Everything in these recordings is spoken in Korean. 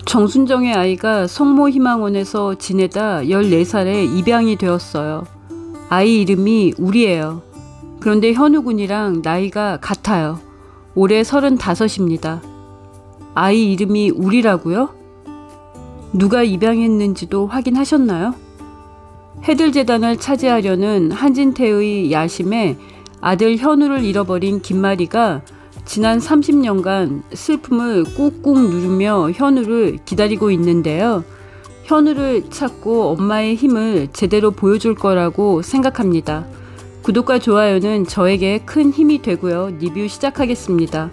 정순정의 아이가 성모희망원에서 지내다 14살에 입양이 되었어요. 아이 이름이 우리예요. 그런데 현우군이랑 나이가 같아요. 올해 35입니다. 아이 이름이 우리라고요? 누가 입양했는지도 확인하셨나요? 해들재단을 차지하려는 한진태의 야심에 아들 현우를 잃어버린 김마리가 지난 30년간 슬픔을 꾹꾹 누르며 현우를 기다리고 있는데요. 현우를 찾고 엄마의 힘을 제대로 보여줄 거라고 생각합니다. 구독과 좋아요는 저에게 큰 힘이 되고요. 리뷰 시작하겠습니다.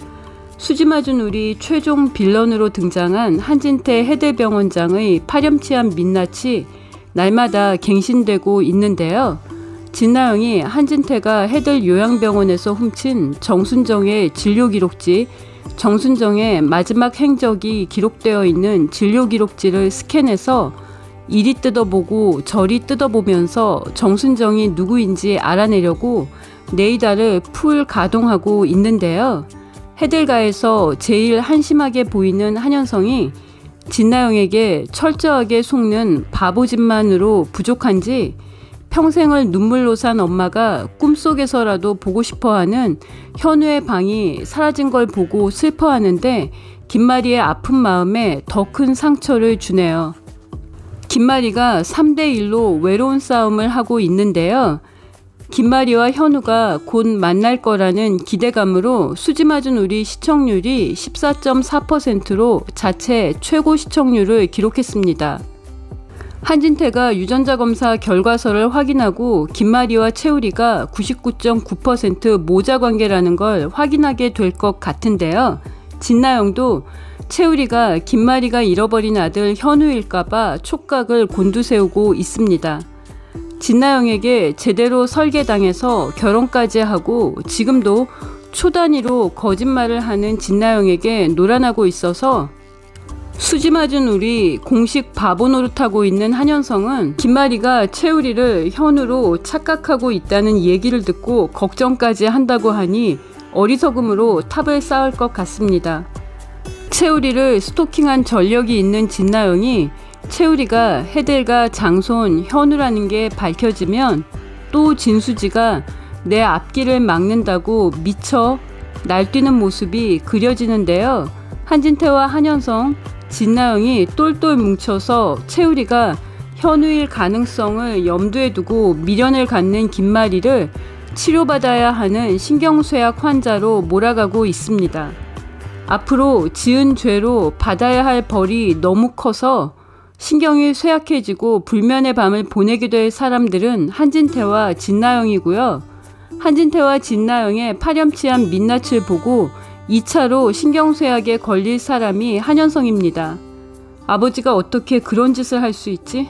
수지 맞은 우리 최종 빌런으로 등장한 한진태 해대병원장의 파렴치한 민낯이 날마다 갱신되고 있는데요. 진나영이 한진태가 해들 요양병원에서 훔친 정순정의 진료기록지, 정순정의 마지막 행적이 기록되어 있는 진료기록지를 스캔해서 이리 뜯어보고 저리 뜯어보면서 정순정이 누구인지 알아내려고 레이더를 풀 가동하고 있는데요. 해들가에서 제일 한심하게 보이는 한현성이 진나영에게 철저하게 속는 바보짓만으로 부족한지 평생을 눈물로 산 엄마가 꿈속에서라도 보고 싶어하는 현우의 방이 사라진 걸 보고 슬퍼하는데 김마리의 아픈 마음에 더 큰 상처를 주네요. 김마리가 3대1로 외로운 싸움을 하고 있는데요. 김마리와 현우가 곧 만날 거라는 기대감으로 수지 맞은 우리 시청률이 14.4%로 자체 최고 시청률을 기록했습니다. 한진태가 유전자 검사 결과서를 확인하고 김마리와 채우리가 99.9% 모자 관계라는 걸 확인하게 될 것 같은데요. 진나영도 채우리가 김마리가 잃어버린 아들 현우일까봐 촉각을 곤두세우고 있습니다. 진나영에게 제대로 설계당해서 결혼까지 하고 지금도 초단위로 거짓말을 하는 진나영에게 노란하고 있어서 수지 맞은 우리 공식 바보 노릇하고 있는 한현성은 김마리가 채우리를 현우로 착각하고 있다는 얘기를 듣고 걱정까지 한다고 하니 어리석음으로 탑을 쌓을 것 같습니다. 채우리를 스토킹한 전력이 있는 진나영이 채우리가 해델과 장손 현우라는 게 밝혀지면 또 진수지가 내 앞길을 막는다고 미쳐 날뛰는 모습이 그려지는데요. 한진태와 한현성, 진나영이 똘똘 뭉쳐서 채우리가 현우일 가능성을 염두에 두고 미련을 갖는 김마리를 치료받아야 하는 신경쇠약 환자로 몰아가고 있습니다. 앞으로 지은 죄로 받아야 할 벌이 너무 커서 신경이 쇠약해지고 불면의 밤을 보내게 될 사람들은 한진태와 진나영이고요. 한진태와 진나영의 파렴치한 민낯을 보고 2차로 신경쇠약에 걸릴 사람이 한현성입니다. 아버지가 어떻게 그런 짓을 할 수 있지?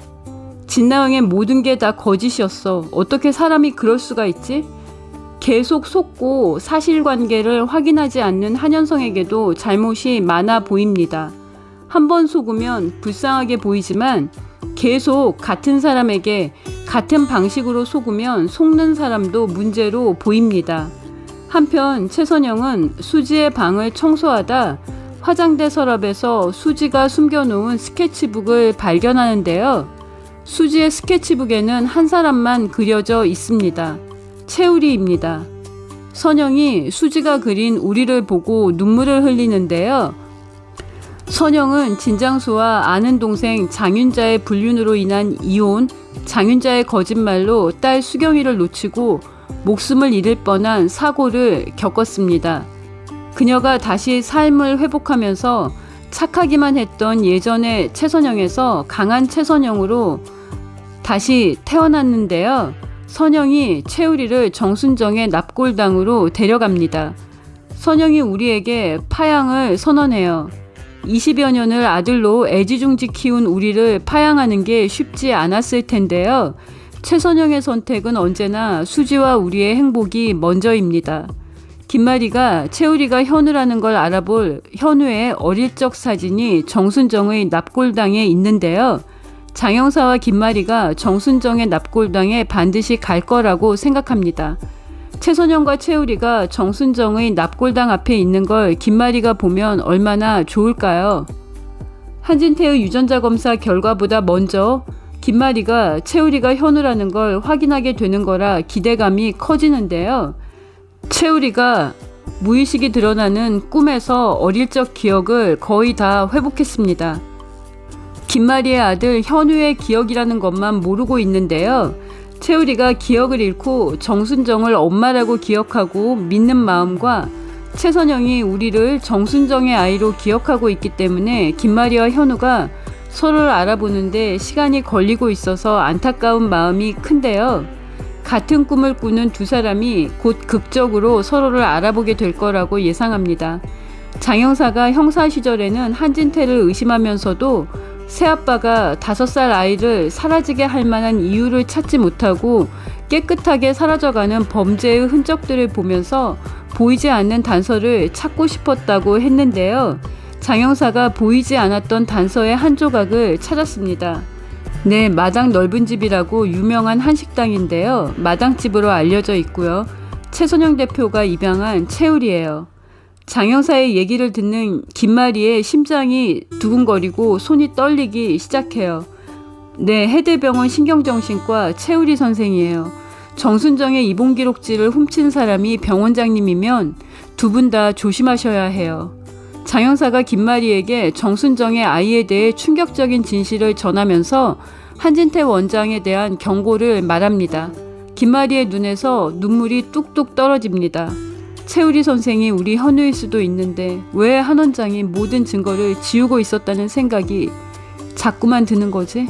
진나영의 모든 게 다 거짓이었어. 어떻게 사람이 그럴 수가 있지? 계속 속고 사실관계를 확인하지 않는 한현성에게도 잘못이 많아 보입니다. 한 번 속으면 불쌍하게 보이지만 계속 같은 사람에게 같은 방식으로 속으면 속는 사람도 문제로 보입니다. 한편 최선영은 수지의 방을 청소하다 화장대 서랍에서 수지가 숨겨놓은 스케치북을 발견하는데요. 수지의 스케치북에는 한 사람만 그려져 있습니다. 채우리입니다. 선영이 수지가 그린 우리를 보고 눈물을 흘리는데요. 선영은 진장수와 아는 동생 장윤자의 불륜으로 인한 이혼, 장윤자의 거짓말로 딸 수경이를 놓치고 목숨을 잃을 뻔한 사고를 겪었습니다. 그녀가 다시 삶을 회복하면서 착하기만 했던 예전의 최선영에서 강한 최선영으로 다시 태어났는데요. 선영이 채우리를 정순정의 납골당으로 데려갑니다. 선영이 우리에게 파양을 선언해요. 20여 년을 아들로 애지중지 키운 우리를 파양하는 게 쉽지 않았을 텐데요. 최선영의 선택은 언제나 수지와 우리의 행복이 먼저입니다. 김마리가 채우리가 현우라는 걸 알아볼 현우의 어릴 적 사진이 정순정의 납골당에 있는데요. 장영사와 김마리가 정순정의 납골당에 반드시 갈 거라고 생각합니다. 최선영과 채우리가 정순정의 납골당 앞에 있는 걸 김마리가 보면 얼마나 좋을까요? 한진태의 유전자 검사 결과보다 먼저 김마리가 채우리가 현우라는 걸 확인하게 되는 거라 기대감이 커지는데요. 채우리가 무의식이 드러나는 꿈에서 어릴 적 기억을 거의 다 회복했습니다. 김마리의 아들 현우의 기억이라는 것만 모르고 있는데요. 채우리가 기억을 잃고 정순정을 엄마라고 기억하고 믿는 마음과 최선영이 우리를 정순정의 아이로 기억하고 있기 때문에 김마리와 현우가 서로를 알아보는데 시간이 걸리고 있어서 안타까운 마음이 큰데요. 같은 꿈을 꾸는 두 사람이 곧 극적으로 서로를 알아보게 될 거라고 예상합니다. 장 형사가 형사 시절에는 한진태를 의심하면서도 새아빠가 5살 아이를 사라지게 할 만한 이유를 찾지 못하고 깨끗하게 사라져가는 범죄의 흔적들을 보면서 보이지 않는 단서를 찾고 싶었다고 했는데요. 장 형사가 보이지 않았던 단서의 한 조각을 찾았습니다. 네, 마당 넓은 집이라고 유명한 한식당인데요. 마당집으로 알려져 있고요. 최선영 대표가 입양한 채울이에요. 장 형사의 얘기를 듣는 김마리의 심장이 두근거리고 손이 떨리기 시작해요. 네, 해대병원 신경정신과 채울이 선생이에요. 정순정의 입원기록지를 훔친 사람이 병원장님이면 두 분 다 조심하셔야 해요. 장 형사가 김마리에게 정순정의 아이에 대해 충격적인 진실을 전하면서 한진태 원장에 대한 경고를 말합니다. 김마리의 눈에서 눈물이 뚝뚝 떨어집니다. 채우리 선생이 우리 현우일 수도 있는데 왜 한 원장이 모든 증거를 지우고 있었다는 생각이 자꾸만 드는 거지?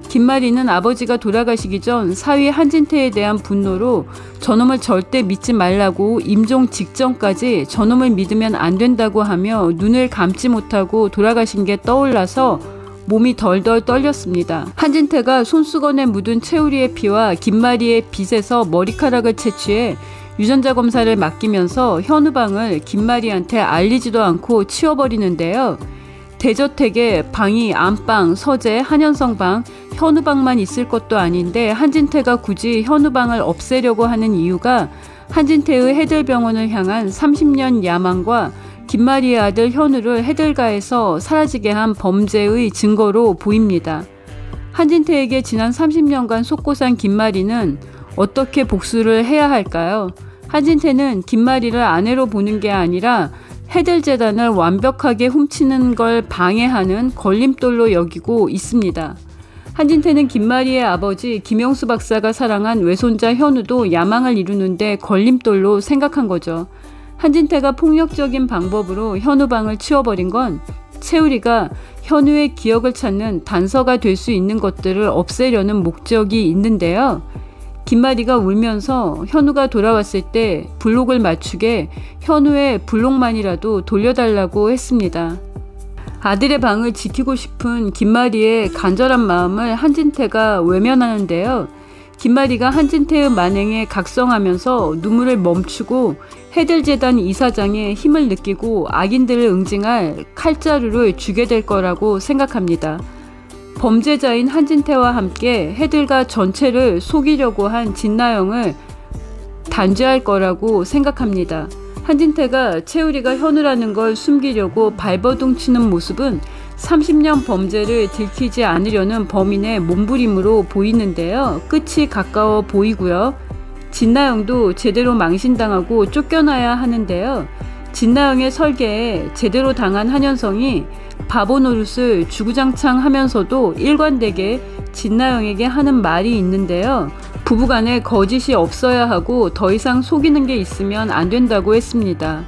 김마리는 아버지가 돌아가시기 전 사위 한진태에 대한 분노로 저놈을 절대 믿지 말라고 임종 직전까지 저놈을 믿으면 안 된다고 하며 눈을 감지 못하고 돌아가신 게 떠올라서 몸이 덜덜 떨렸습니다. 한진태가 손수건에 묻은 채우리의 피와 김마리의 빗에서 머리카락을 채취해 유전자 검사를 맡기면서 현우방을 김마리한테 알리지도 않고 치워버리는데요. 대저택에 방이 안방, 서재, 한현성방, 현우방만 있을 것도 아닌데 한진태가 굳이 현우방을 없애려고 하는 이유가 한진태의 해들병원을 향한 30년 야망과 김마리의 아들 현우를 해들가에서 사라지게 한 범죄의 증거로 보입니다. 한진태에게 지난 30년간 속고 산 김마리는 어떻게 복수를 해야 할까요? 한진태는 김마리를 아내로 보는 게 아니라 해들재단을 완벽하게 훔치는 걸 방해하는 걸림돌로 여기고 있습니다. 한진태는 김마리의 아버지 김영수 박사가 사랑한 외손자 현우도 야망을 이루는데 걸림돌로 생각한 거죠. 한진태가 폭력적인 방법으로 현우방을 치워버린 건 채우리가 현우의 기억을 찾는 단서가 될 수 있는 것들을 없애려는 목적이 있는데요. 김마리가 울면서 현우가 돌아왔을 때 블록을 맞추게 현우의 블록만이라도 돌려달라고 했습니다. 아들의 방을 지키고 싶은 김마리의 간절한 마음을 한진태가 외면하는데요. 김마리가 한진태의 만행에 각성하면서 눈물을 멈추고 해들재단 이사장의 힘을 느끼고 악인들을 응징할 칼자루를 주게 될 거라고 생각합니다. 범죄자인 한진태와 함께 해들가 전체를 속이려고 한 진나영을 단죄할 거라고 생각합니다. 한진태가 채우리가 현우라는 걸 숨기려고 발버둥 치는 모습은 30년 범죄를 들키지 않으려는 범인의 몸부림으로 보이는데요. 끝이 가까워 보이고요. 진나영도 제대로 망신당하고 쫓겨나야 하는데요. 진나영의 설계에 제대로 당한 한현성이 바보 노릇을 주구장창 하면서도 일관되게 진나영에게 하는 말이 있는데요. 부부간에 거짓이 없어야 하고 더 이상 속이는 게 있으면 안 된다고 했습니다.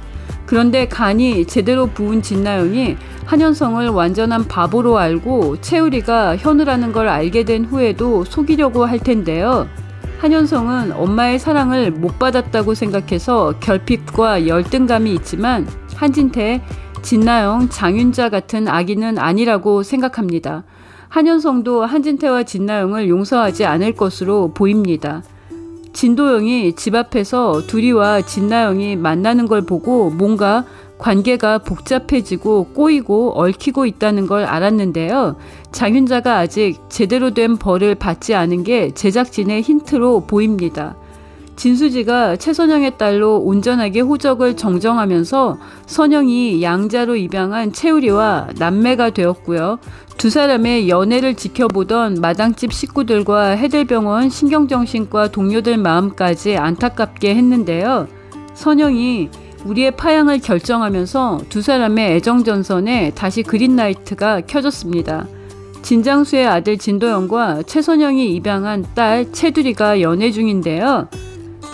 그런데 간이 제대로 부은 진나영이 한현성을 완전한 바보로 알고 채우리가 현우라는 걸 알게 된 후에도 속이려고 할 텐데요. 한현성은 엄마의 사랑을 못 받았다고 생각해서 결핍과 열등감이 있지만 한진태, 진나영, 장윤자 같은 악인은 아니라고 생각합니다. 한현성도 한진태와 진나영을 용서하지 않을 것으로 보입니다. 진도영이 집 앞에서 두리와 진나영이 만나는 걸 보고 뭔가 관계가 복잡해지고 꼬이고 얽히고 있다는 걸 알았는데요. 장윤자가 아직 제대로 된 벌을 받지 않은 게 제작진의 힌트로 보입니다. 진수지가 최선영의 딸로 온전하게 호적을 정정하면서 선영이 양자로 입양한 채우리와 남매가 되었고요. 두 사람의 연애를 지켜보던 마당집 식구들과 해들병원 신경정신과 동료들 마음까지 안타깝게 했는데요. 선영이 우리의 파양을 결정하면서 두 사람의 애정전선에 다시 그린라이트가 켜졌습니다. 진장수의 아들 진도영과 최선영이 입양한 딸 채두리가 연애 중인데요.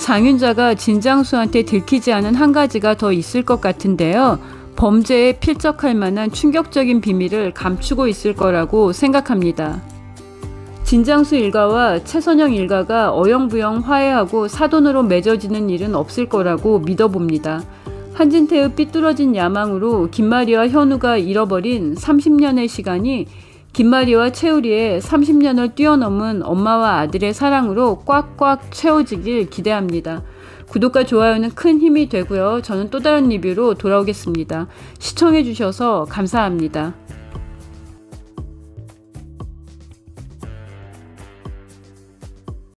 장윤자가 진장수한테 들키지 않은 한 가지가 더 있을 것 같은데요. 범죄에 필적할 만한 충격적인 비밀을 감추고 있을 거라고 생각합니다. 진장수 일가와 최선영 일가가 어영부영 화해하고 사돈으로 맺어지는 일은 없을 거라고 믿어봅니다. 한진태의 삐뚤어진 야망으로 김마리와 현우가 잃어버린 30년의 시간이 김마리와 채우리의 30년을 뛰어넘은 엄마와 아들의 사랑으로 꽉꽉 채워지길 기대합니다. 구독과 좋아요는 큰 힘이 되고요. 저는 또 다른 리뷰로 돌아오겠습니다. 시청해주셔서 감사합니다.